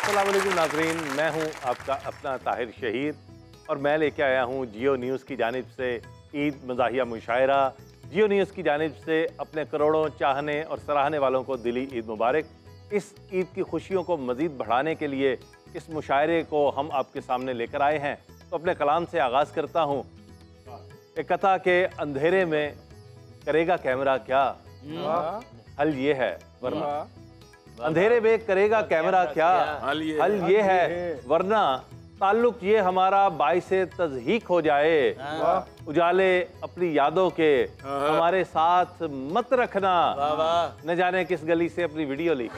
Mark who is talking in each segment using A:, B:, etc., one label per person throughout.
A: अस्सलाम वालेकुम नाज़रीन, मैं हूं आपका अपना ताहिर शहीद और मैं लेके आया हूं जियो न्यूज़ की जानिब से ईद मज़ाहिया मुशायरा। जियो न्यूज़ की जानिब से अपने करोड़ों चाहने और सराहने वालों को दिली ईद मुबारक। इस ईद की खुशियों को मज़ीद बढ़ाने के लिए इस मुशायरे को हम आपके सामने लेकर आए हैं। तो अपने कलाम से आगाज़ करता हूँ। एक कथा के अंधेरे में करेगा कैमरा क्या, हल ये है वरना। अंधेरे में करेगा कैमरा क्या, हल ये है वरना। ताल्लुक ये हमारा बाइसे तज़हीक हो जाए, उजाले अपनी यादों के हमारे साथ मत रखना। न जाने किस गली से अपनी वीडियो लीक।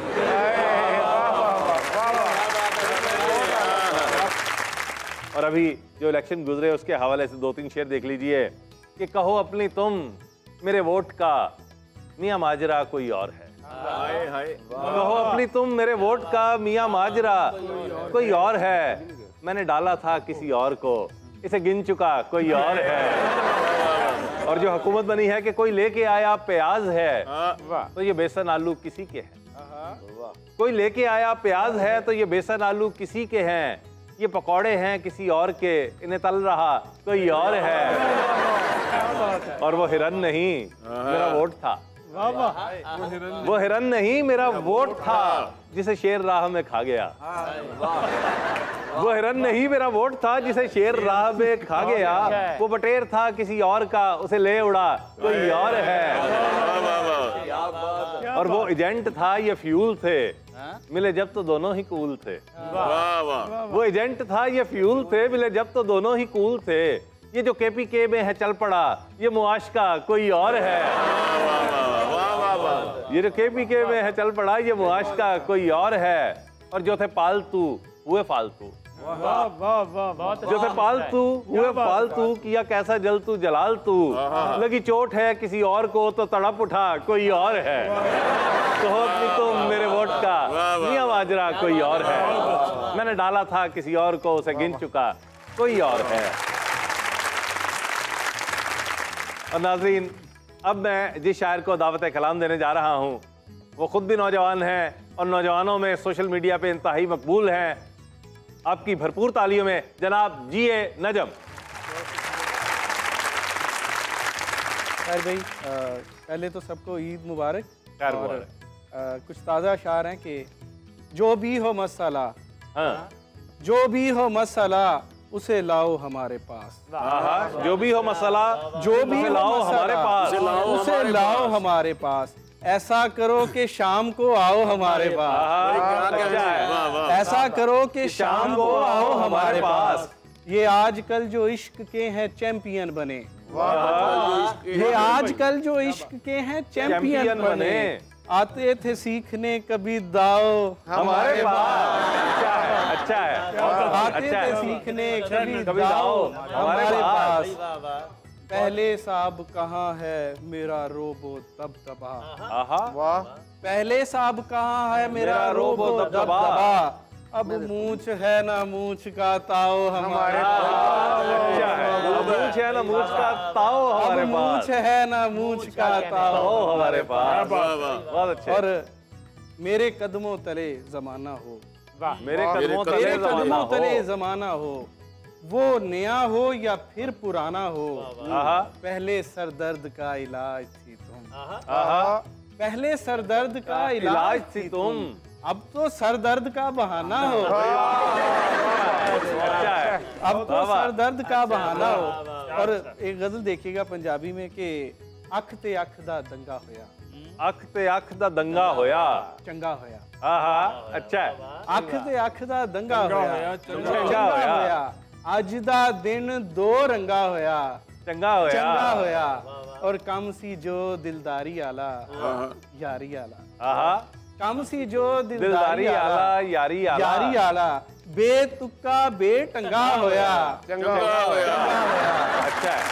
A: और अभी जो इलेक्शन गुजरे उसके हवाले से 2-3 शेर देख लीजिए कि कहो अपनी तुम मेरे वोट का मियाँ माजरा कोई और है। कहो अपनी तुम मेरे वोट का मियाँ माजरा कोई और है। मैंने डाला था किसी और को, इसे गिन चुका कोई और है। और जो हुकूमत बनी है कि कोई लेके आया प्याज है तो ये बेसन आलू किसी के हैं। कोई लेके आया प्याज है तो ये बेसन आलू किसी के हैं। ये पकौड़े हैं किसी और के, इन्हें तल रहा कोई और है। और वो हिरन नहीं मेरा वोट था। वो हिरन नहीं मेरा वोट था जिसे शेर राह में खा गया। वो हिरन नहीं मेरा वोट था जिसे शेर राह में खा गया। वो बटेर था किसी और का, उसे ले उड़ा कोई और है। और वो एजेंट था ये फ्यूल थे, मिले जब तो दोनों ही कूल थे। वो एजेंट था ये फ्यूल थे, मिले जब तो दोनों ही कूल थे। ये जो KPK में है चल पड़ा ये मुआशका कोई और है। ये जो KPK में है चल पड़ा ये मुआशका कोई और है। और जो थे पालतू हुए फालतू, जो थे पालतू हुए फालतू। किया कैसा जल तू जलाल तू, लगी चोट है किसी और को तो तड़प उठा कोई और है। तो अपनी तुम मेरे वोट का मियाँ माजरा कोई और है। मैंने डाला था किसी और को, उसे गिन चुका कोई और है। और नाज़रीन, अब मैं जिस शायर को दावत कलाम देने जा रहा हूँ वो खुद भी नौजवान हैं और नौजवानों में सोशल मीडिया पे इंतहाई मकबूल हैं। आपकी भरपूर तालियों में जनाब जिए नजम।
B: खैर भाई, पहले तो सबको ईद मुबारक। और कुछ ताज़ा अशार हैं कि जो भी हो मसला, जो भी हो मसला उसे लाओ हमारे पास।
A: जो भी हो मसला, जो भी लाओ हमारे पास,
B: उसे लाओ हमारे पास। ऐसा करो कि शाम को आओ हमारे पास। ऐसा करो कि शाम को आओ हमारे पास। ये आजकल जो इश्क के हैं चैंपियन बने। ये आजकल जो इश्क के हैं चैंपियन बने। आते थे सीखने कभी दाओ
A: हमारे पास। अच्छा है।
B: आते थे सीखने कभी दाओ हमारे पास। पहले साहब कहाँ है मेरा रोबो तब तबा। पहले साहब कहाँ है मेरा रोबो तब तबा। अब मूछ है ना मूछ का ताओ हमारे पास।
A: मूछ है ना मूछ का ताओ हमारे पास।
B: मूछ है ना मूछ का ताओ हमारे पास।
A: बहुत अच्छे।
B: और मेरे कदमों तले जमाना हो,
A: मेरे कदमों
B: तले जमाना हो। वो नया हो या फिर पुराना हो। पहले सरदर्द का इलाज थी तुम। पहले सरदर्द का इलाज थी तुम, अब तो सरदर्द का बहाना हो। अब तो सरदर्द का बहाना हो। और एक गजल देखिएगा पंजाबी में कि अख ते अख दा दंगा होया।
A: अख ते अख दा दंगा होया
B: चंगा होया।
A: अच्छा है।
B: अख ते अख दा दंगा होया चंगा होया। अज दा दिन दो रंगा होया
A: चंगा होया।
B: और कम सी जो दिलदारी आला यारी आला। कम सी जो
A: दिलदारी आला यारी
B: आला। बेतुका बेटंगा होया चंगा होया।
A: अच्छा है।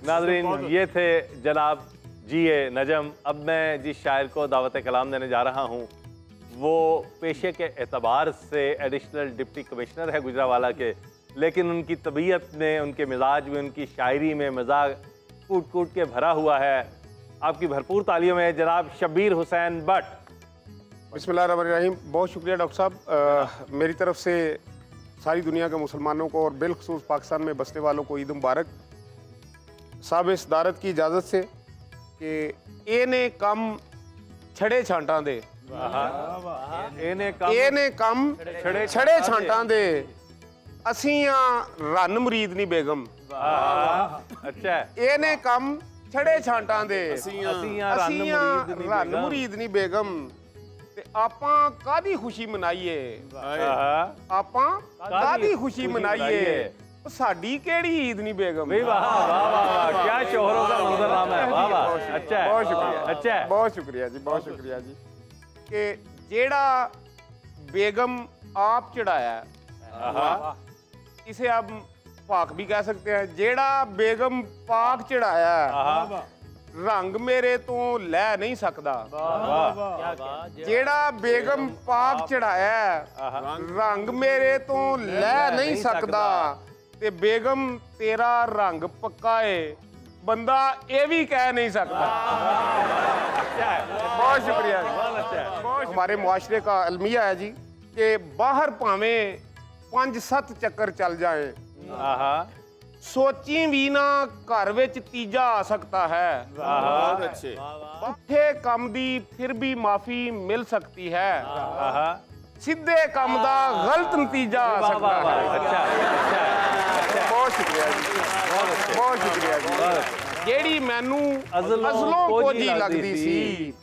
A: नाज़रीन, ये थे जनाब जिए नजम। अब मैं जिस शायर को दावत कलाम देने जा रहा हूँ वो पेशे के एतबार से एडिशनल डिप्टी कमिश्नर है गुजरावाला के, लेकिन उनकी तबीयत में, उनके मिजाज में, उनकी शायरी में मजाक कूट कूट के भरा हुआ है। आपकी भरपूर तालियों में जनाब शब्बीर हुसैन भट्ट।
C: बिस्मिल्लाहिर्रहमानिर्रहीम। बहुत शुक्रिया डॉक्टर साहब। मेरी तरफ से सारी दुनिया के मुसलमानों को और बिलखसूस पाकिस्तान में बसने वालों को ईद मुबारक। साहब इस दारत की इजाज़त से कि एने कम छड़े छांटां दे, एने कम छड़े छांटां दे, असियां रन मुरीद नहीं बेगम।
A: अच्छा,
C: एने कम छड़े छांटां दे,
A: असियां
C: रन मुरीद नहीं बेगम। ते आपां कादी खुशी मनाइए, आपां कादी खुशी मनाइए, साडी केड़ी ईद नहीं बेगम।
A: वाह वाह वाह, क्या शोहरों का मंजरनामा है। वाह वाह, अच्छा है,
C: बहुत शुक्रिया,
A: अच्छा है।
C: बहुत शुक्रिया जी, बहुत शुक्रिया जी। कि जेड़ा बेगम आप चढ़ाया, इसे आप पाक भी कह सकते हैं। जेड़ा बेगम पाक चढ़ाया, रंग मेरे तो लै नहीं सकदा। जेड़ा बेगम पाक चढ़ाया, रंग मेरे तो लै नहीं सकदा। ते बेगम तेरा रंग पक्का है, बंदा ये भी कह नहीं सकता। बहुत शुक्रिया जी। हमारे मुआशरे का अलमिया है जी कि बाहर भावें 5-7 चक्कर चल जाए, सोची भी ना घर विच तीजा आ सकता है।
A: बहुत
C: अच्छे। पुठे कम दी फिर भी माफी मिल सकती है, सीधे कम दा गलत नतीजा आ सकता है।
A: अच्छा,
C: बहुत शुक्रिया जी, बहुत शुक्रिया जी। जेड़ी मैनू अज़लों को जी लगदी सी,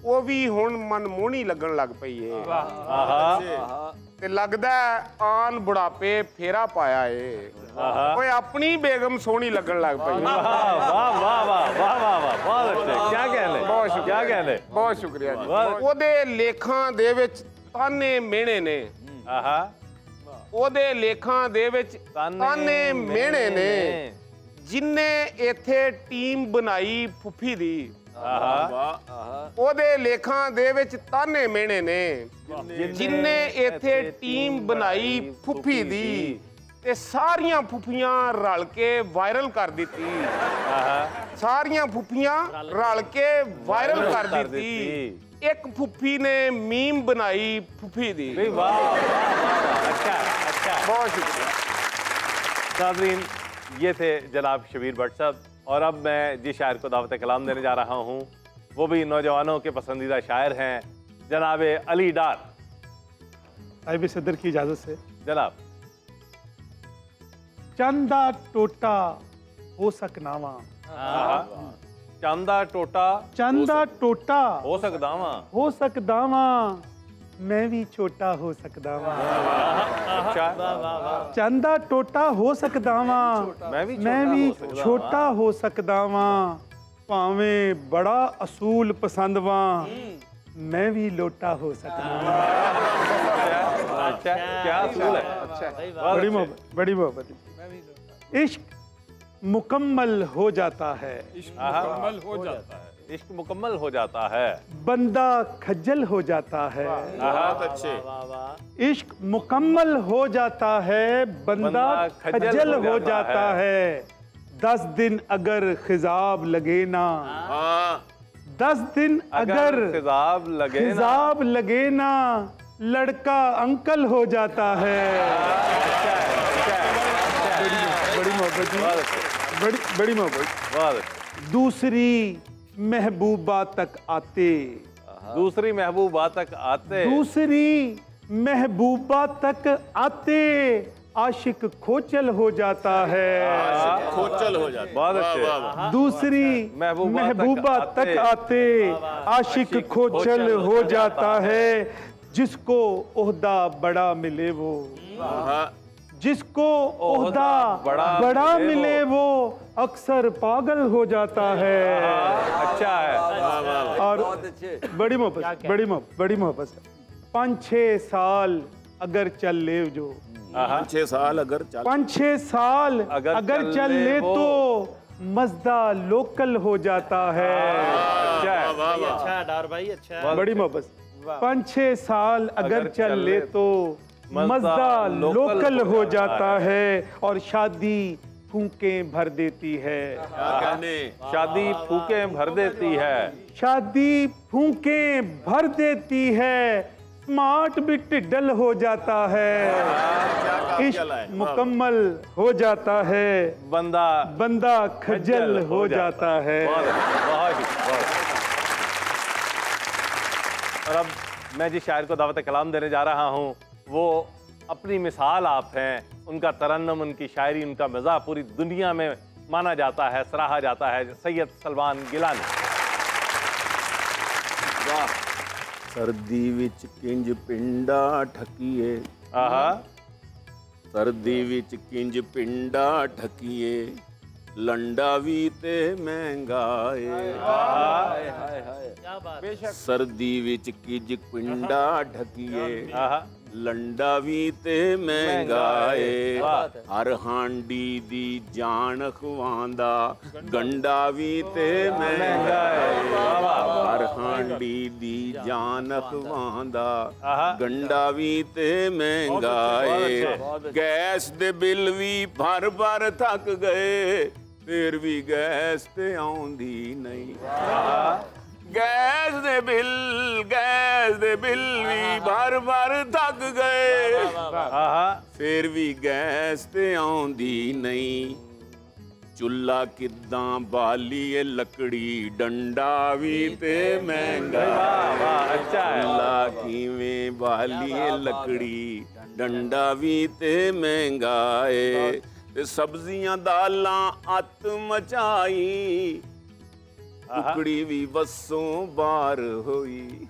C: वो भी हुण मनमोहनी लगन लग पई है। ते लगदा आन बुढ़ापे फेरा पाया है, कोई अपनी बेगम सोहनी लगन लग पई।
A: वाह वाह वाह वाह वाह वाह, बहुत अच्छे, क्या कहने,
C: बहुत शुक्रिया,
A: क्या कहने।
C: बहुत शुक्रिया जी। ओदे लेखां दे विच ताने मेहणे ने, ओदे लेखां दे विच ताने मेहणे ने, जिन्ने इत्थे टीम बनाई फुफी दी। ओदे लेखां दे विच ताने मेहणे ने, जिन्ने इत्थे टीम बनाई फुफी दी, ते सारियां फुफियां रल के वायरल कर दित्ती। सारियां फुफियां रल के वायरल कर दित्ती। एक फुफी ने मीम बनाई फुफी दी।
A: वाह, अच्छा अच्छा,
C: बहुत शुक्रिया।
A: नाज़रीन, ये थे जनाब शब्बीर भट्ट साहब। और अब मैं जिस शायर को दावत कलाम देने जा रहा हूँ, वो भी नौजवानों के पसंदीदा शायर हैं, जनाब अली डार।
D: साहिब सदर की इजाज़त से
A: जनाब।
D: चंदा टोटा हो सकनावा,
A: चांदा टोटा
D: चंदा टोटा
A: हो सकदा वा,
D: हो सकदावा, मैं भी छोटा हो सकदावा।
A: अच्छा,
D: चंदा टोटा हो सकदावा,
A: मैं भी
D: छोटा हो सकदावा, भावें बड़ा असूल पसंद वा, मैं भी लोटा हो सकदावा।
A: अच्छा, क्या असूल है। अच्छा,
D: बड़ी मोहब्बत, बड़ी मोहब्बत। इश्क मुकम्मल हो जाता है,
A: मुकम्मल हो जाता है, इश्क मुकम्मल हो जाता है,
D: बंदा खज्जल हो जाता है।
A: बहुत अच्छे।
D: इश्क मुकम्मल हो जाता है, बंदा खज्जल हो जाता है। 10 दिन अगर खिजाब लगे ना, 10 दिन अगर खिजाब लगे ना, लड़का अंकल हो जाता है। बड़ी मोहब्बत, बड़ी मोहब्बत। दूसरी महबूबा तक आते,
A: दूसरी महबूबा तक आते,
D: दूसरी महबूबा तक आते, आशिक खोचल हो जाता है।
A: खोचल हो जाता है, बहुत अच्छे।
D: दूसरी महबूबा तक आते, आशिक खोचल हो जाता है। जिसको ओहदा बड़ा मिले वो, जिसको ओहदा बड़ा मिले वो, अक्सर पागल हो जाता है।
A: अच्छा है।
D: और बड़ी मोहब्बत, बड़ी मोहब्बत। 5-6 साल अगर चल ले जो,
A: 5-6 साल अगर
D: 5-6 साल अगर चल ले तो मज़दा लोकल हो जाता है।
B: अच्छा डार भाई, अच्छा,
D: बड़ी मोहब्बत। 5-6 साल अगर चल ले तो मज़दा लोकल हो जाता है। और शादी फूकें भर देती है।
A: शादी फूकें भर देती है।
D: शादी फूकें भर देती है, स्मार्ट बिट डल हो जाता है, इश्क मुकम्मल हो जाता है, बंदा खजल हो जाता है।
A: और अब मैं जिस शायर को दावत कलाम देने जा रहा हूँ वो अपनी मिसाल आप हैं। उनका तरन्नुम, उनकी शायरी, उनका मज़ा पूरी दुनिया में माना जाता है, सराहा जाता है। सैयद सलमान गिलानी।
C: वाह। सर्दी विच किंज पिंडा ठकीए, सर्दी विच किंज पिंडा ठकीए, लंडा भी ते महंगाए। सर्दी विच किंज पिंडा ठकीए, लंडा भी ते महंगाए, हर हांडी दी जान खवांदा, गंडा भी ते महंगाए, हर हांडी दी जान खवांदा, गंडा भी ते महंगाए, गैस दे बिल भी भर भर थक गए, फिर भी गैस ते आउंदी नहीं। गैस दे बिल भी भर भर थक गए, फिर भी गैस ते आउंदी नहीं। चुल्ला किद्दां बालीए लकड़ी, डंडा भी ते महंगा। चुल्ला किवें बालीए लकड़ी, डंडा भी ते महंगाए, ते सब्जियां दालां अत मचाई, कुकड़ी भी बसों बार हुई।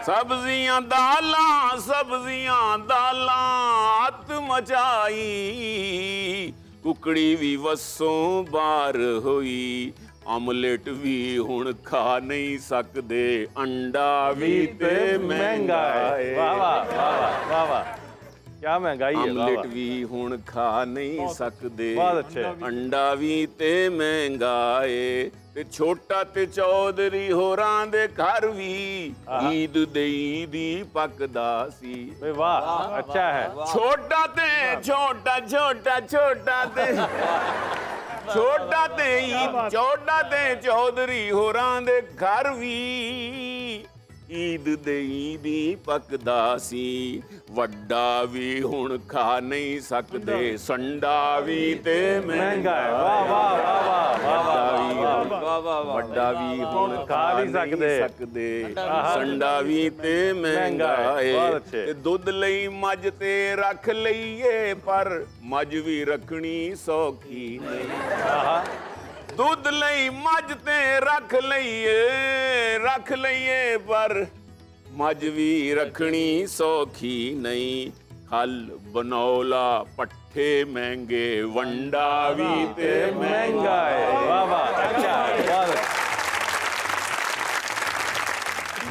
C: सब्जियां दालां अत मचाई, कुकड़ी भी बसों बार हुई। आमलेट भी हुण खा नहीं सकदे, अंडा भी ते महंगा है।
A: वाह वाह वाह वाह, क्या महंगाई है।
C: आमलेट भी हुण खा नहीं सकदे,
A: बहुत अच्छे।
C: अंडा भी ते महंगाए, ते छोटा ते चौधरी होरां दे घर भी ईद दे ईदी पकदा सी।
A: वाह, अच्छा है।
C: छोटा ते चौधरी होरां दे घर भी ईद दे ईदी पकदा सी। वड्डा भी हुण खा नहीं सकदे, संडा भी ते महंगा है। वड्डा भी हुण खा नहीं सकदे, संडा भी ते महंगा है। ते दुध लई मझ ते रख लईए, पर मझ भी रखनी सौखी नहीं। दूध लई मझ ते रख लईए, पर मझ भी रखनी सौखी नहीं। खल बनौला पट्ठे महंगे, वंडा भी ते महंगा है।
A: वाह वाह, अच्छा है।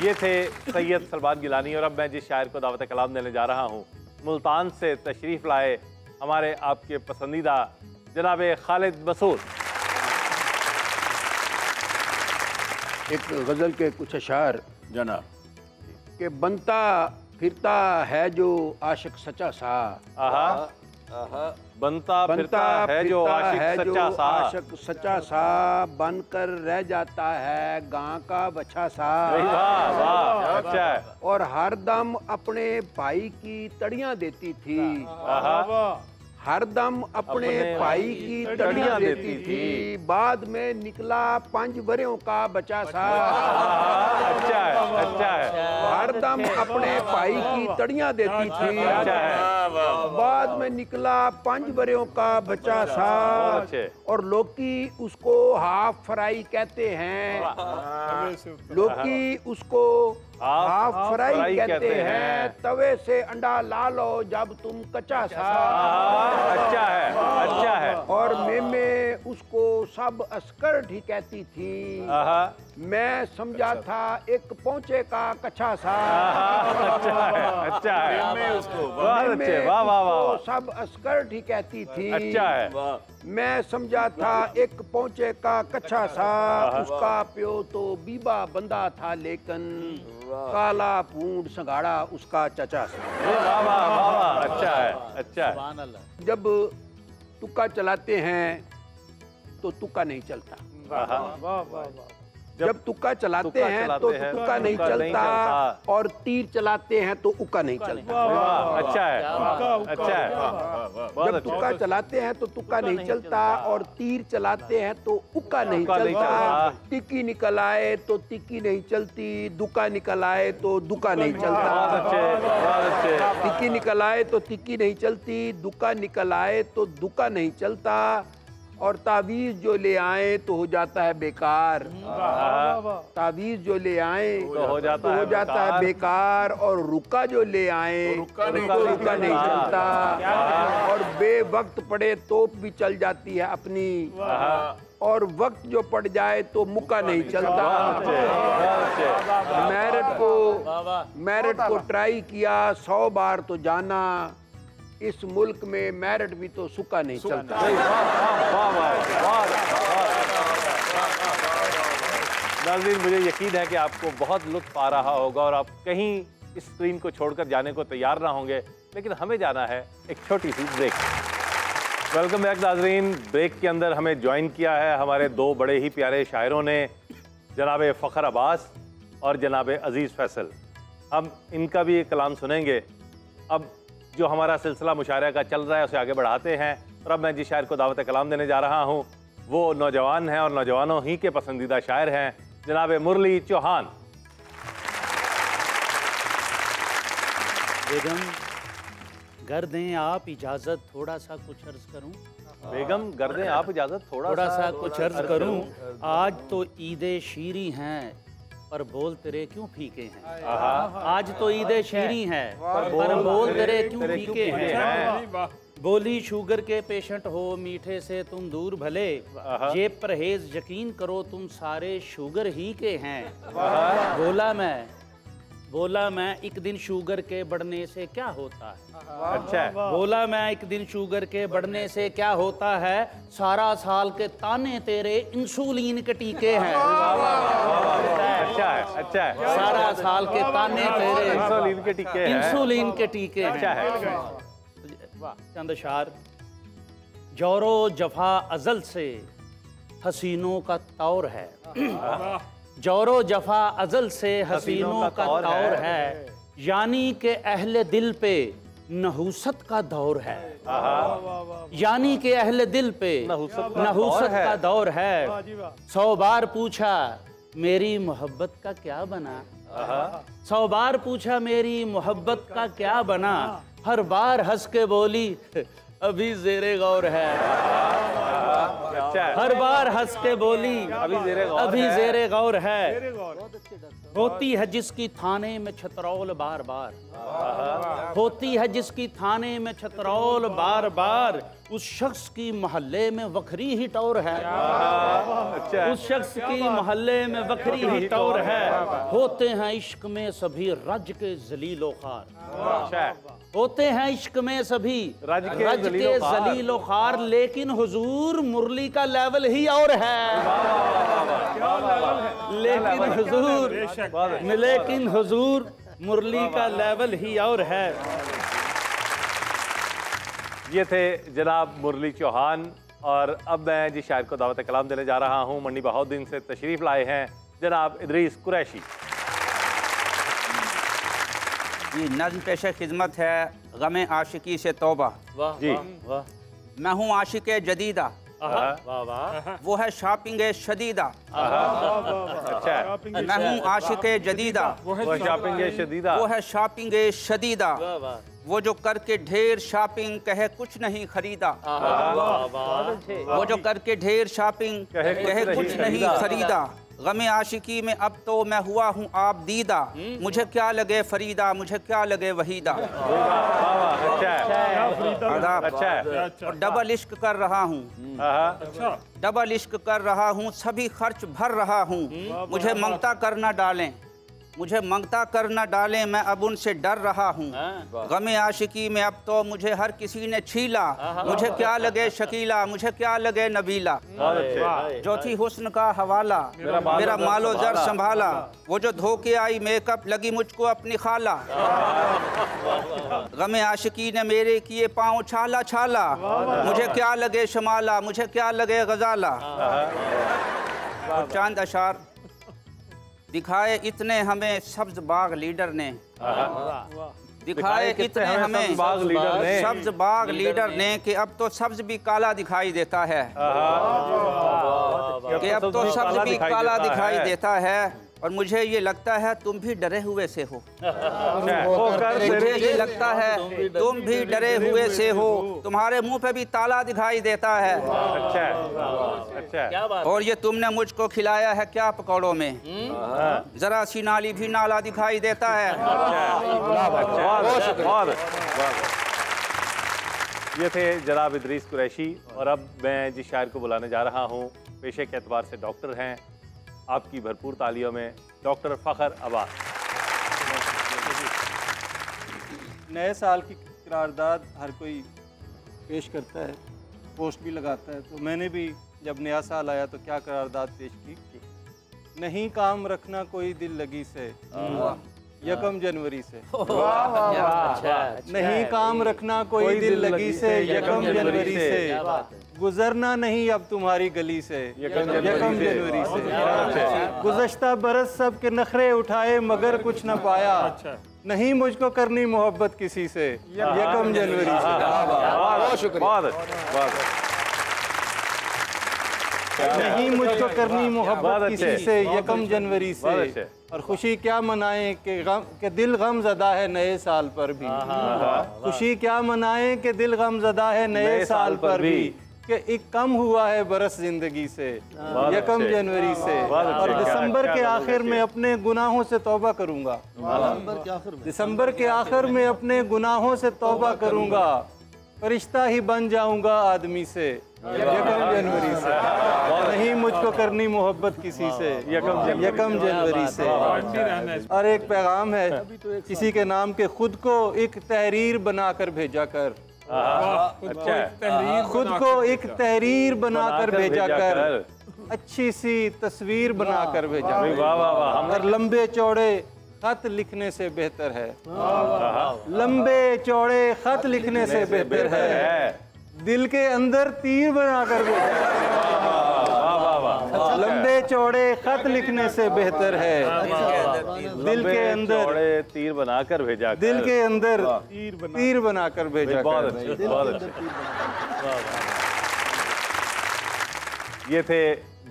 A: ये थे सैयद सलमान गिलानी। और अब मैं जिस शायर को दावत कलाम देने जा रहा हूँ, मुल्तान से तशरीफ लाए हमारे आपके पसंदीदा जनाब खालिद मसूद।
E: एक गज़ल के कुछ अशार जनाब कि बनता फिरता है जो आशिक सच्चा सा,
A: बनता फिरता है जो आशिक
E: सच्चा सा, बनकर रह जाता है गां का बच्चा सा।
A: वाह वाह, अच्छा है।
E: और हर दम अपने भाई की तड़ियां देती थी, हर दम अपने भाई की तड़ियां देती थी, बाद में निकला 5 वरियों का बच्चा सा।
A: अच्छा है, अच्छा है।
E: हर दम अपने भाई की तड़ियां देती थी, बाद में निकला 5 वरियों का बच्चा सा। और लोकी उसको हाफ फ्राई कहते हैं, लोकी उसको हाफ फ्राई कहते हैं, तवे से अंडा ला लो जब तुम कच्चा सा।
A: अच्छा है, अच्छा है।
E: और मेमे उसको सब अस्कर ही कहती थी, मैं समझा था एक पहुंचे का कच्चा सा।
A: अच्छा है, अच्छा है।
E: मेमे उसको सब अस्कर ही कहती थी,
A: अच्छा है।
E: मैं समझा था एक पहुंचे का कच्चा सा। उसका प्यो तो बीबा बंदा था, लेकिन काला पूंड संगाड़ा उसका चचा सा।
A: वाह वाह वाह, अच्छा है, अच्छा है।
E: जब तुक्का चलाते हैं तो तुक्का नहीं चलता। जब तुक्का चलाते हैं तो तुक्का नहीं चलता और तीर चलाते हैं तो उक्का नहीं चलता।
A: अच्छा है, अच्छा है।
E: जब तुक्का चलाते हैं तो तुक्का नहीं चलता और तीर चलाते हैं तो उक्का नहीं चलता। टिक्की निकल आए तो टिक्की नहीं चलती, दुक्का निकल आए तो दुक्का नहीं चलता। टिक्की निकल आए तो टिक्की नहीं चलती, दुक्का निकल आए तो दुक्का नहीं चलता और तावीज जो ले आए तो हो जाता है बेकार। तावीज जो ले आए तो हो जाता है बेकार और रुका जो ले आए तो रुका नहीं चलता और बेवक्त पड़े तोप भी चल जाती है अपनी और वक्त जो पड़ जाए तो मुक्का नहीं चलता। मेरिट को ट्राई किया 100 बार तो जाना, इस मुल्क में मेरिट भी तो सुक्का नहीं चलता।
A: नाज़रीन, मुझे यकीन है कि आपको बहुत लुत्फ आ रहा होगा और आप कहीं इस स्क्रीन को छोड़कर जाने को तैयार ना होंगे, लेकिन हमें जाना है एक छोटी सी ब्रेक। वेलकम बैक नाज़रीन। ब्रेक के अंदर हमें ज्वाइन किया है हमारे दो बड़े ही प्यारे शायरों ने, जनाब फ़खर अब्बास और जनाब अजीज़ फैसल। हम इनका भी एक कलाम सुनेंगे। अब जो हमारा सिलसिला मुशायरा का चल रहा है उसे आगे बढ़ाते हैं और अब मैं जिस शायर को दावत कलाम देने जा रहा हूँ वो नौजवान हैं और नौजवानों ही के पसंदीदा शायर हैं, जनाब मुरली चौहान।
F: बेगम कर दें आप इजाज़त थोड़ा सा कुछ अर्ज करूं।
A: बेगम कर दें आप इजाज़त थोड़ा सा
F: कुछ अर्ज करूं। आज तो ईद शीरी हैं पर बोल तेरे क्यों फीके हैं। आज तो ईद शीरी हैं पर बोल तेरे क्यों फीके हैं। बोली शुगर के पेशेंट हो मीठे से तुम दूर भले, ये परहेज यकीन करो तुम सारे शुगर ही के हैं। बोला मैं एक दिन शुगर के बढ़ने से क्या होता है।
A: अच्छा।
F: बोला मैं एक दिन शुगर के बढ़ने से क्या होता है, सारा साल के ताने तेरे इंसुलिन के टीके हैं।
A: अच्छा है, अच्छा है।
F: सारा साल के ताने तेरे
A: इंसुलिन के टीके हैं।
F: इंसुलिन के टीके हैं।
A: अच्छा है।
F: चंद अशार। जोरो जफा अजल से हसीनों का तौर है। जोरो जफा अजल से हसीनों का तौर है, यानी के अहले दिल पे नहुसत का दौर है। यानी के अहले दिल पे नहुसत का दौर है। 100 बार पूछा मेरी मोहब्बत का क्या बना। 100 बार पूछा मेरी मोहब्बत का क्या बना, हर बार हंस के बोली अभी जेरे गौर है। हर बार हंस के बोली अभी जेरे गौर है। होती है जिसकी थाने में छतरौल बार बार, होती है जिसकी थाने में छतरौल बार बार, उस शख्स की मोहल्ले में वखरी ही टौर है। उस शख्स की मोहल्ले में वखरी ही टौर है। होते हैं इश्क में सभी रज के जलीलो खार, होते हैं इश्क में सभी रज के जलीलो खार, लेकिन हुजूर मुरली का लेवल ही और है। लेकिन हुजूर मुरली का लेवल ही और है।
A: ये थे जनाब मुरली चौहान और अब मैं जिस शायर को दावत कलाम देने जा रहा हूँ मंडी बहाउद्दीन से तशरीफ लाए हैं जनाब इदरीस कुरैशी।
G: ये नज़्म पेश खिदमत है गमे आशिकी से तौबा।
F: वाह
A: जी
F: वाह।
G: मैं हूँ आशिक जदीदा, वो है शॉपिंग शदीदा।
A: अच्छा है।
G: मैं हूँ आशिक जदीदा,
A: वो शॉपिंग शदीदा।
G: वो है शॉपिंग शदीदा। वो जो करके ढेर शॉपिंग कहे कुछ नहीं खरीदा। वो जो करके ढेर शॉपिंग कहे कुछ नहीं खरीदा। गमे आशिकी में अब तो मैं हुआ हूँ आप दीदा, मुझे क्या लगे फरीदा, मुझे क्या लगे वहीदा।
A: अच्छा है।
G: और डबल इश्क कर रहा हूँ, डबल इश्क कर रहा हूँ, सभी खर्च भर रहा हूँ, मुझे ममता कर न डालें, मुझे मंगता कर न डालें, मैं अब उनसे डर रहा हूँ। गमे आशिकी में अब तो मुझे हर किसी ने छीला, मुझे क्या लगे शकीला, मुझे क्या लगे नबीला। जो थी हुस्न का हवाला, मेरा मालो जर संभाला, वो जो धोके आई मेकअप लगी मुझको अपनी खाला। गमे आशिकी ने मेरे किए पाँव छाला छाला, मुझे क्या लगे शमाला, मुझे क्या लगे गजाला। और चांद अशार दिखाए इतने हमें सब्ज बाग लीडर ने, दिखाए इतने हमें सब्ज बाग लीडर ने कि अब तो सब्ज भी काला दिखाई देता है, कि अब तो सब्ज भी काला दिखाई देता है। और मुझे ये लगता है तुम भी डरे हुए से हो, मुझे ये लगता है तुम भी डरे हुए से हो, तुम्हारे मुंह पे भी ताला दिखाई देता है।
A: अच्छा।
G: और ये तुमने मुझको खिलाया है क्या पकौड़ों में, जरा सी नाली भी नाला दिखाई देता है।
A: ये थे जनाब इदरीस कुरैशी। और अब मैं जिस शायर को बुलाने जा रहा हूँ पेशे के एतबार से डॉक्टर हैं, आपकी भरपूर तालियों में डॉक्टर फ़खर अब्बास।
B: नए साल की करारदाद हर कोई पेश करता है, पोस्ट भी लगाता है। तो मैंने भी जब नया साल आया तो क्या करारदाद पेश की, नहीं काम रखना कोई दिल लगी से, 1 जनवरी से। नहीं काम रखना कोई दिल लगी से, 1 जनवरी से। गुजरना नहीं अब तुम्हारी गली से, 1 जनवरी से। गुज़श्ता बरस सब के नखरे उठाए मगर कुछ न पाया, नहीं मुझको करनी मोहब्बत किसी से, 1 जनवरी से।
A: बहुत शुक्रिया।
B: नहीं मुझको करनी मोहब्बत किसी से, 1 जनवरी से। और खुशी क्या मनाएं कि दिल गम ज़दा है नए साल पर भी। खुशी क्या मनाएं कि दिल गम ज़दा है नए साल पर भी, कि एक कम हुआ है बरस जिंदगी से, 1 जनवरी से। और दिसंबर के आखिर में अपने गुनाहों से तौबा करूंगा, दिसंबर के आखिर में अपने गुनाहों से तौबा करूंगा, फरिश्ता ही बन जाऊंगा आदमी से, 1 जनवरी से। नहीं मुझको करनी मोहब्बत किसी से, 1 जनवरी से। और एक पैगाम है किसी के नाम के, खुद को एक तहरीर बनाकर भेजा कर, खुद को एक तहरीर बनाकर भेजा कर, अच्छी सी तस्वीर बनाकर भेजा कर। और लंबे चौड़े खत लिखने से बेहतर है, लंबे चौड़े खत लिखने से बेहतर है, दिल के अंदर तीर बनाकर भेजा। लंबे चौड़े खत लिखने से बेहतर है, दिल के अंदर
A: तीर बनाकर भेजा,
B: दिल के अंदर तीर बनाकर भेजा।
A: बहुत अच्छे, बहुत अच्छे। ये थे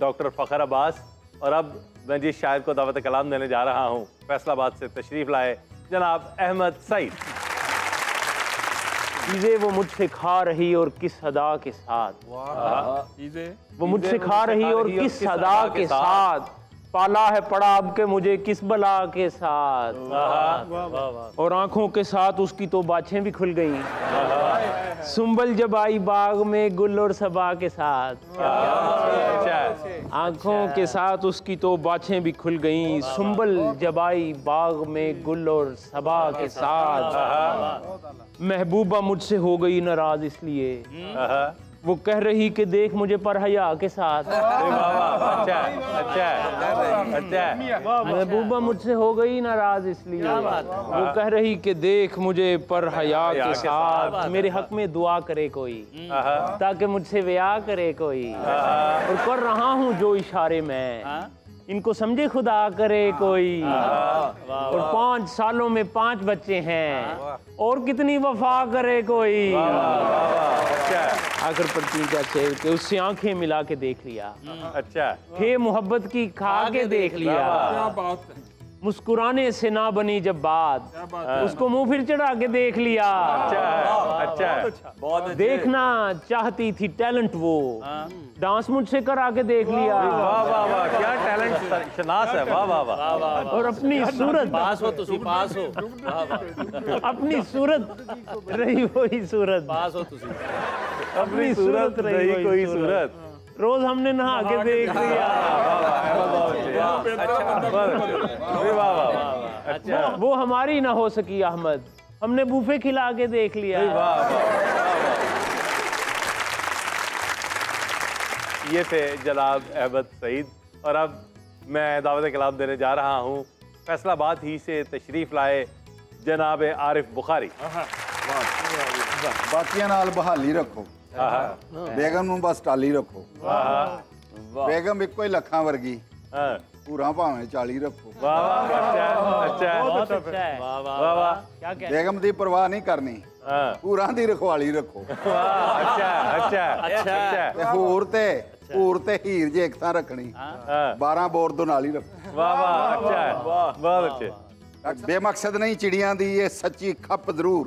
A: डॉक्टर फ़खर अब्बास। और अब मैं जिस शायर को दावत कलाम देने जा रहा हूँ फैसलाबाद से तशरीफ लाए जनाब अहमद सईद।
H: चीजें वो मुझसे खा रही और किस अदा के साथ, वो मुझसे खा रही और किस अदा के साथ, पाला है पड़ा अब के मुझे किस बला के साथ। और आंखों के साथ उसकी तो बाछें भी खुल गई, सुंबल जब आई बाग में गुल और सबा के साथ। आंखों के साथ उसकी तो बाछें भी खुल गई, सुंबल जब आई बाग में गुल और सबा के साथ। महबूबा मुझसे हो गई नाराज इसलिए वो कह रही कि देख मुझे पर हया के साथ।
A: अच्छा अच्छा अच्छा।
H: महबूबा मुझसे हो गई नाराज इसलिए वो कह रही कि देख मुझे पर हया के साथ। मेरे हक में दुआ करे कोई ताकि मुझसे व्याह करे कोई, और कर रहा हूँ जो इशारे में इनको समझे खुदा करे कोई। और 5 सालों में 5 बच्चे हैं और कितनी वफा करे कोई। आखिर पर 3-4 शेर के उससे आंखें मिला के देख लिया,
A: अच्छा
H: हे मोहब्बत की खा के देख लिया। मुस्कुराने से ना बनी जब बात, उसको मुंह फिर चढ़ा के देख लिया।
A: अच्छा
H: देखना चाहती थी टैलेंट वो, डांस मुझसे करा के देख लिया।
A: वाह वाह वाह, क्या टैलेंट शनास है। वाह वाह वाह।
H: और अपनी सूरत
F: पास हो तुसी पास हो,
H: अपनी सूरत रही वही सूरत,
F: पास हो तुसी,
H: अपनी सूरत रही कोई सूरत, रोज हमने नहा के देख लिया।
A: वाह वाह। अच्छा।
H: वो हमारी ना हो सकी अहमद, हमने बूफे खिला के देख लिया।
A: वाह वाह। ये थे जनाब अहमद सईद। और अब मैं दावत कलाम देने जा रहा हूँ फैसलाबाद ही से तशरीफ लाए जनाब आरिफ बुखारी।
I: बाकियां नाल बहाली रखो, बेगम नूं बस टाली रखो। बेगम इक्को ही लखां वर्गी, पूरा भावें 40 रखो।
A: वाह वाह, अच्छा
H: बहुत अच्छा है।
A: वाह वाह।
H: क्या कहते
I: बेगम दी परवाह नहीं करनी, पूरा दी रखवाली रखो।
A: अच्छा अच्छा अच्छा।
I: ते हूर ते हीर जे एक थां रखनी, 12 बोर दो नाल ही रखो।
A: वाह वाह, अच्छा, बहुत अच्छे।
I: बेमकसद नहीं चिड़ियां दी ये सच्ची खप जरूर,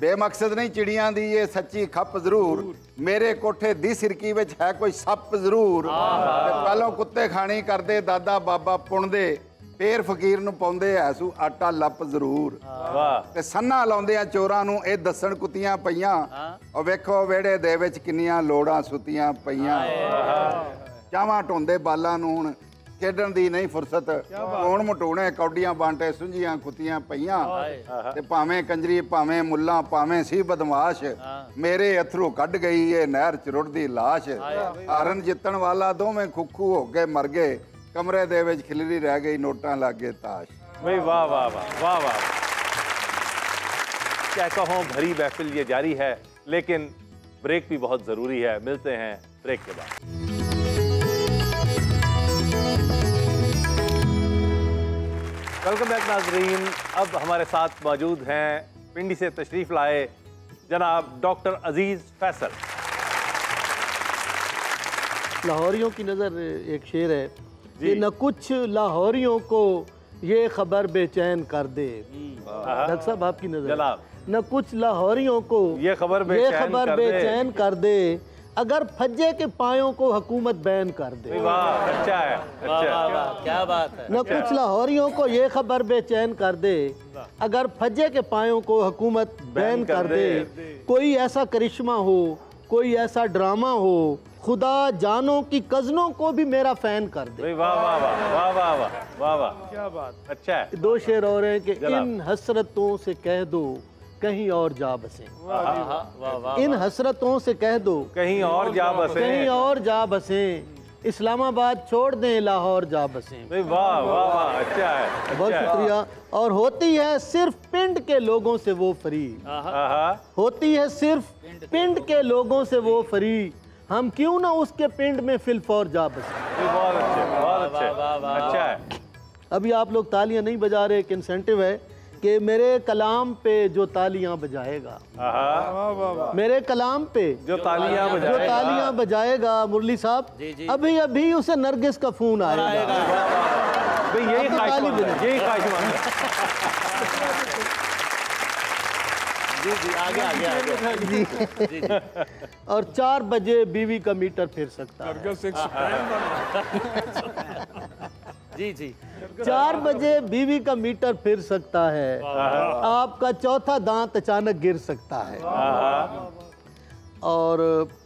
I: बेमकसद नहीं चिड़ियां दी ये सच्ची खप जरूर, मेरे कोठे दी सिरकी विच है कोई सप जरूर। पहलों कुत्ते खानी करदे दादा बाबा पुणदे, फेर फकीर नूं पाउंदे ऐसू आटा लप जरूर। ते सन्ना लाउंदे चोरां नूं ਇਹ ਦੱਸਣ ਕੁੱਤੀਆਂ ਪਈਆਂ, ਉਹ ਵੇਖੋ ਵਿਹੜੇ ਦੇ ਵਿੱਚ ਕਿੰਨੀਆਂ ਲੋੜਾਂ ਸੁੱਤੀਆਂ ਪਈਆਂ। ਚਾਵਾਂ ਢੋਂਦੇ ਬਾਲਾਂ ਨੂੰ ਹੁਣ ਖੇਡਣ ਦੀ ਨਹੀਂ ਫੁਰਸਤ, ਹੁਣ ਮਟੂਣੇ ਕੌਡੀਆਂ ਬਾਂਟੇ ਸੁੰਝੀਆਂ ਕੁੱਤੀਆਂ ਪਈਆਂ। ਤੇ ਭਾਵੇਂ ਕੰਜਰੀ ਭਾਵੇਂ ਮੁੱਲਾ ਭਾਵੇਂ ਸੀ ਬਦਮਾਸ਼, ਮੇਰੇ ਅਥਰੂ ਕੱਢ ਗਈ ਇਹ ਨਹਿਰ ਚ ਰੁੜਦੀ ਲਾਸ਼। ਹਾਰਨ ਜਿੱਤਣ ਵਾਲਾ ਦੋਵੇਂ ਖੁੱਖੂ ਹੋ ਕੇ ਮਰ ਗਏ, कमरे दे विच खिलरी रह गई नोटां लागे ताश।
A: भाई वाह वाह वाह वाह वाह। क्या कहूँ, भरी महफिल ये जारी है, लेकिन ब्रेक भी बहुत ज़रूरी है। मिलते हैं ब्रेक के बाद। वेलकम बैक नाज़रीन। अब हमारे साथ मौजूद हैं पिंडी से तशरीफ़ लाए जनाब डॉक्टर अजीज़ फैसल।
J: लाहौरियों की नज़र एक शेर है कि न कुछ लाहौरियों को ये खबर बेचैन कर दे। डॉक्टर साहब आपकी नजर, न कुछ लाहौरियों को ये खबर बेचैन कर दे, अगर फज्जे के पायों को हुकूमत बैन कर दे।
A: वाह, अच्छा है, अच्छा,
J: क्या बात है। न कुछ लाहौरियों को ये खबर बेचैन कर दे, अगर फज्जे के पायों को हुकूमत बैन कर दे। कोई ऐसा करिश्मा हो, कोई ऐसा ड्रामा हो, खुदा जानों की कज़नों को भी मेरा फैन कर दे।
A: वाह वाह वाह वाह वाह वाह वाह वाह, क्या बात, अच्छा है।
J: दो शेर और हैं कि इन हसरतों से कह दो कहीं और जा बसे। इन हसरतों से कह दो
A: कहीं और जा बसे,
J: कहीं और जा बसे, इस्लामाबाद छोड़ दें लाहौर जा बसे।
A: वाह वाह वाह, अच्छा है,
J: बहुत शुक्रिया। और होती है सिर्फ पिंड के लोगों से वो फरी, होती है सिर्फ पिंड के लोगों से वो फरी, हम क्यों ना उसके पिंड में फिलफौर जा बसे।
A: बहुत अच्छे, बहुत अच्छे, अच्छा है।
J: अभी आप लोग तालियां नहीं बजा रहे, एक इंसेंटिव है कि मेरे कलाम पे जो तालियां बजाएगा, मेरे कलाम पे
A: जो तालियां
J: बजाएगा मुरली साहब, अभी अभी उसे नरगिस का फोन आएगा।
A: यही
J: आगे और 4 बजे बीवी का मीटर फिर सकता है।
F: जी जी,
J: 4 बजे बीवी का मीटर फिर सकता है, आपका चौथा दांत अचानक गिर सकता है। और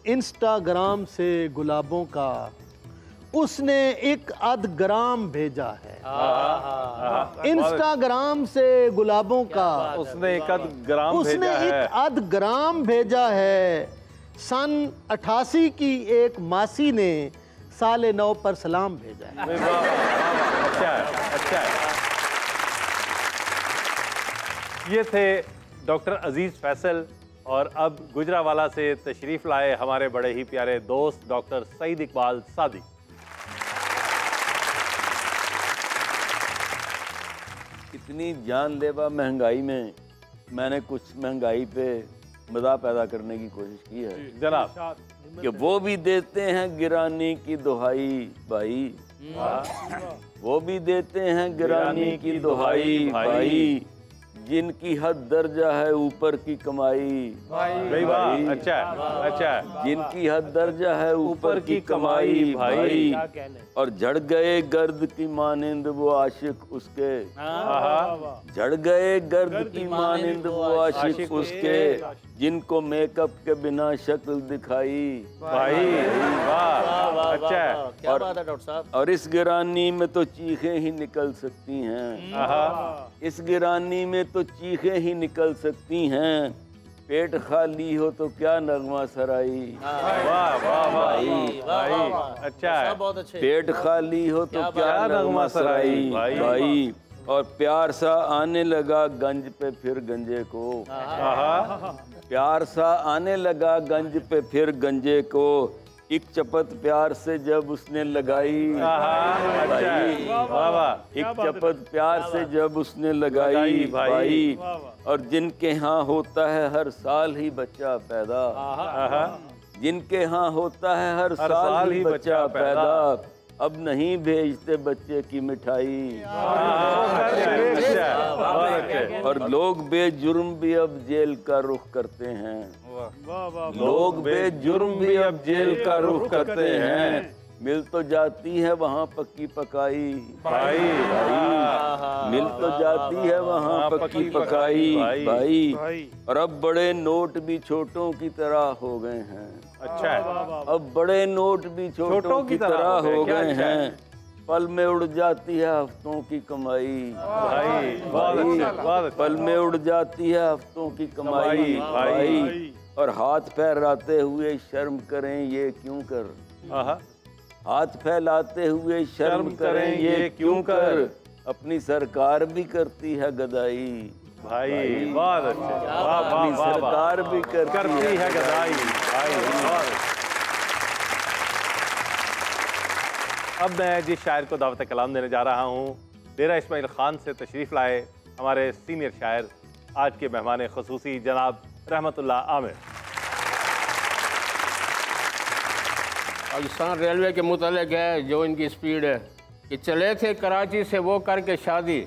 J: इंस्टाग्राम से गुलाबों का उसने 1 ग्राम भेजा है। इंस्टाग्राम से गुलाबों का
A: उसने 1
J: ग्राम भेजा है। सन 88 की एक मासी ने साले 9 पर सलाम भेजा है।
A: अच्छा है, अच्छा है। ये थे डॉक्टर अजीज फैसल। और अब गुजरावाला से तशरीफ लाए हमारे बड़े ही प्यारे दोस्त डॉक्टर सईद इकबाल सादी।
K: इतनी जानलेवा महंगाई में मैंने कुछ महंगाई पे मज़ा पैदा करने की कोशिश की है
A: जनाब,
K: कि वो भी देते हैं गिरानी की दुहाई भाई, वो भी देते हैं गिरानी की दुहाई भाई, जिनकी हद दर्जा है ऊपर की कमाई।
A: भाई वाह, अच्छा अच्छा।
K: जिनकी हद दर्जा है ऊपर की कमाई भाई, और झड़ गए गर्द की मानिंद वो आशिक उसके। झड़ गए गर्द की मानिंद वो आशिक उसके, जिनको मेकअप के बिना शक्ल दिखाई।
A: भाई वाह, अच्छा।
F: क्या बात है डॉक्टर साहब।
K: और इस गिरानी में तो चीखें ही निकल सकती हैं। इस गिरानी में तो चीखें ही निकल सकती हैं, पेट खाली हो तो क्या नगमा सराई।
A: वाह वाह भाई, अच्छा है।
F: बहुत अच्छे।
K: पेट खाली हो तो क्या नगमा सराई भाई। और प्यार सा आने लगा गंज पे फिर गंजे को। प्यार सा आने लगा गंज पे फिर गंजे को, एक चपत प्यार से जब उसने लगाई। एक चपत प्यार से जब उसने लगाई भाई। और जिनके यहाँ होता है हर साल ही बच्चा पैदा, जिनके यहाँ होता है हर साल ही बच्चा पैदा, अब नहीं भेजते बच्चे की मिठाई। और लोग बेजुर्म भी अब जेल का रुख करते हैं। लोग बेजुर्म भी अब जेल का रुख करते हैं, मिल तो जाती है वहाँ पक्की पकाई। भाई मिल तो जाती है वहाँ पक्की पकाई भाई। और अब बड़े नोट भी छोटों की तरह हो गए हैं।
A: अच्छा,
K: अब बड़े नोट भी छोटों की तरह हो गए हैं, पल में उड़ जाती है हफ्तों की कमाई। भाई पल में उड़ जाती है हफ्तों की कमाई भाई। और हाथ फैलाते हुए शर्म करें ये क्यों कर, हाथ फैलाते हुए शर्म करें ये क्यों कर, अपनी सरकार भी करती है गदाई।
A: भाई बहुत अच्छे,
K: अपनी सरकार भी
A: करती है गदाई भाई। अब मैं जिस शायर को दावत कलाम देने जा रहा हूँ, डेरा इस्माइल खान से तशरीफ़ लाए हमारे सीनियर शायर, आज के मेहमान ख़ुसूसी जनाब रहमतुल्लाह आमिर।
C: पाकिस्तान रेलवे के मुतालिक है जो इनकी स्पीड है कि चले थे कराची से वो करके शादी,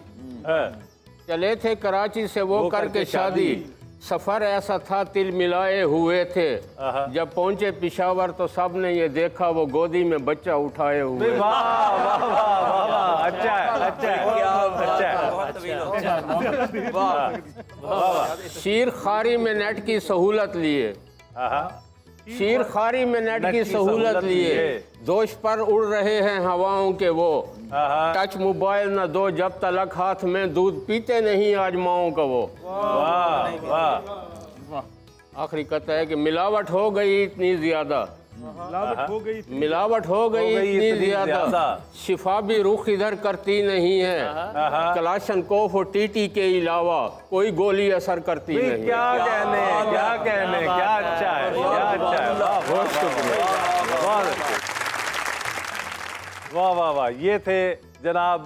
C: चले थे कराची से वो करके शादी, सफ़र ऐसा था तिल मिलाए हुए थे, जब पहुंचे पिशावर तो सब ने ये देखा वो गोदी में बच्चा उठाए हुए।
A: वाह वाह वाह वाह, अच्छा है, अच्छा है।
C: शीर खारी में नेट की सहूलत लिए, शीर खारी में नेट की सहूलत लिए, जोश पर उड़ रहे हैं हवाओं के वो, टच मोबाइल न दो जब तलक हाथ में दूध पीते नहीं आज माओं का वो।
A: वाह वाह।
C: आखिरी कहता है कि मिलावट हो गई इतनी ज्यादा, मिलावट हो गई इतनी ज्यादा, शिफा भी रुख इधर करती नहीं है, कलाशन कोफ और टीटी के अलावा कोई गोली असर करती नहीं।
A: क्या कहने, क्या कहने, क्या अच्छा है, क्या अच्छा है। बहुत शुक्रिया, बहुत अच्छे। वाह वाह वाह। ये थे जनाब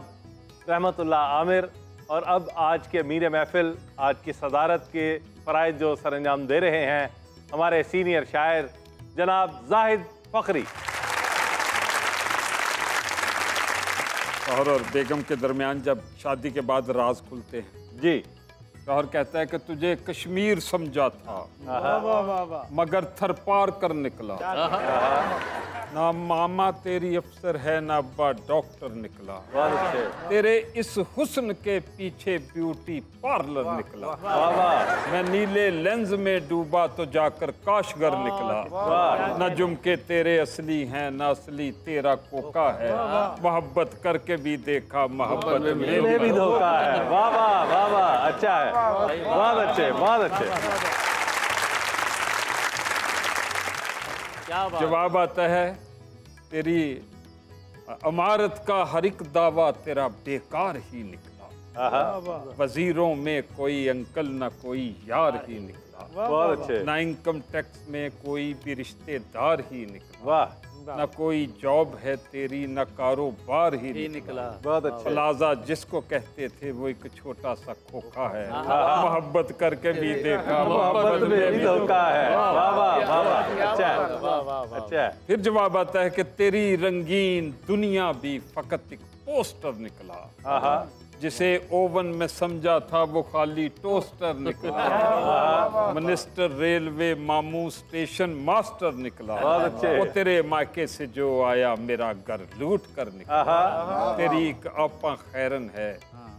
A: रहमतुल्लाह आमिर। और अब आज के अमीर महफिल, आज की सदारत के फ़राइज़ जो सरअंजाम दे रहे हैं, हमारे सीनियर शायर जनाब जाहिद फ़खरी।
L: शौहर और बेगम के दरमियान जब शादी के बाद राज खुलते हैं
A: जी,
L: शौहर कहता है कि तुझे कश्मीर समझा था मगर थर पार कर निकला, ना मामा तेरी अफसर है ना अब्बा डॉक्टर निकला, तेरे इस हुस्न के पीछे ब्यूटी पार्लर निकला, मैं नीले लेंस में डूबा तो जाकर काशगर निकला, न जुमके तेरे असली हैं ना असली तेरा कोका है, मोहब्बत करके भी देखा मोहब्बत में
A: भी धोखा है। वाह वाह वाह वाह, अच्छा है, बहुत अच्छे, बहुत अच्छे।
L: जवाब आता है तेरी अमारत का हर एक दावा तेरा बेकार ही निकला, वजीरों में कोई अंकल ना कोई यार ही निकला,
A: बहुत अच्छे।
L: ना इनकम टैक्स में कोई भी रिश्तेदार ही निकला,
A: वाह,
L: ना कोई जॉब है तेरी ना कारोबार ही निकला,
A: बहुत अच्छा।
L: प्लाजा जिसको कहते थे वो एक छोटा सा खोखा है, मोहब्बत करके भी देखा
A: मोहब्बत में भी धोखा है। वाह वाह वाह, अच्छा है, अच्छा है।
L: फिर जवाब आता है कि तेरी रंगीन दुनिया भी फकत एक पोस्टर निकला, जिसे ओवन में समझा था वो खाली टोस्टर निकला। मिनिस्टर रेलवे मामू स्टेशन मास्टर निकला। वो तेरे मायके से जो आया मेरा घर लूट कर निकला। तेरी एक आपा खैरन है,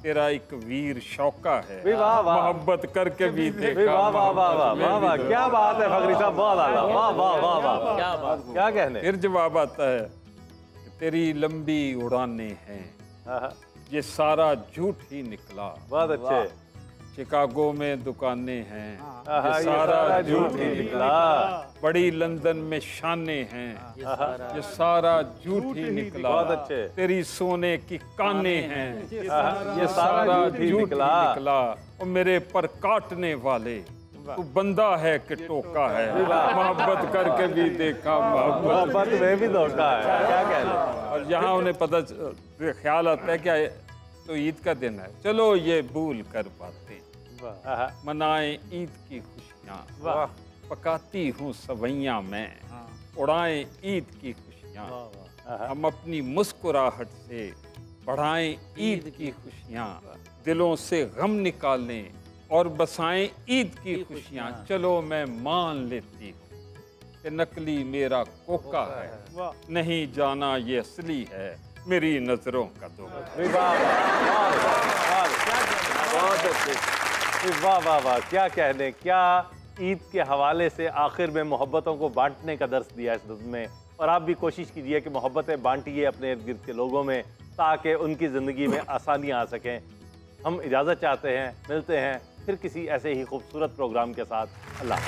L: तेरा एक वीर शौका है, मोहब्बत करके भी देखा।
A: वाह वाह वाह वाह वाह वाह, क्या बात है फखरी साहब, बहुत आला, वाह वाह वाह वाह, क्या बात, क्या कहने।
L: फिर जवाब आता है कि तेरी लंबी उड़ाने हैं, ये सारा झूठ ही निकला।
A: बहुत अच्छे।
L: शिकागो में दुकानें हैं, ये सारा झूठ ही निकला। बड़ी लंदन में शाने हैं, ये सारा झूठ ही निकला।
A: बहुत अच्छे।
L: तेरी सोने की काने हैं,
A: ये सारा झूठ ही निकला।
L: और मेरे पर काटने वाले, तू बंदा है कि टोका है, मोहब्बत करके भी देखा,
A: मोहब्बत में भी धोखा है, क्या कहना।
L: और यहाँ उन्हें पता ख्याल आता है कि तो ईद का दिन है, चलो ये भूल कर बातें, मनाएं ईद की खुशियाँ, पकाती हूँ सवैयाँ में, उड़ाएं ईद की खुशियाँ, हम अपनी मुस्कुराहट से बढ़ाएं ईद की खुशियाँ, दिलों से गम निकालें और बसाएं ईद की खुशियाँ। चलो मैं मान लेती हूँ कि नकली मेरा कोका है, नहीं जाना ये असली है, मेरी नजरों का धोखा।
A: वाह वाह वाह, क्या कहने, क्या ईद के हवाले से आखिर में मोहब्बतों को बांटने का दर्स दिया इस नज़्म में। और आप भी कोशिश कीजिए कि मोहब्बतें बांटिए अपने इर्द गिर्द के लोगों में, ताकि उनकी ज़िंदगी में आसानियाँ आ सकें। हम इजाज़त चाहते हैं, मिलते हैं फिर किसी ऐसे ही खूबसूरत प्रोग्राम के साथ। अल्लाह।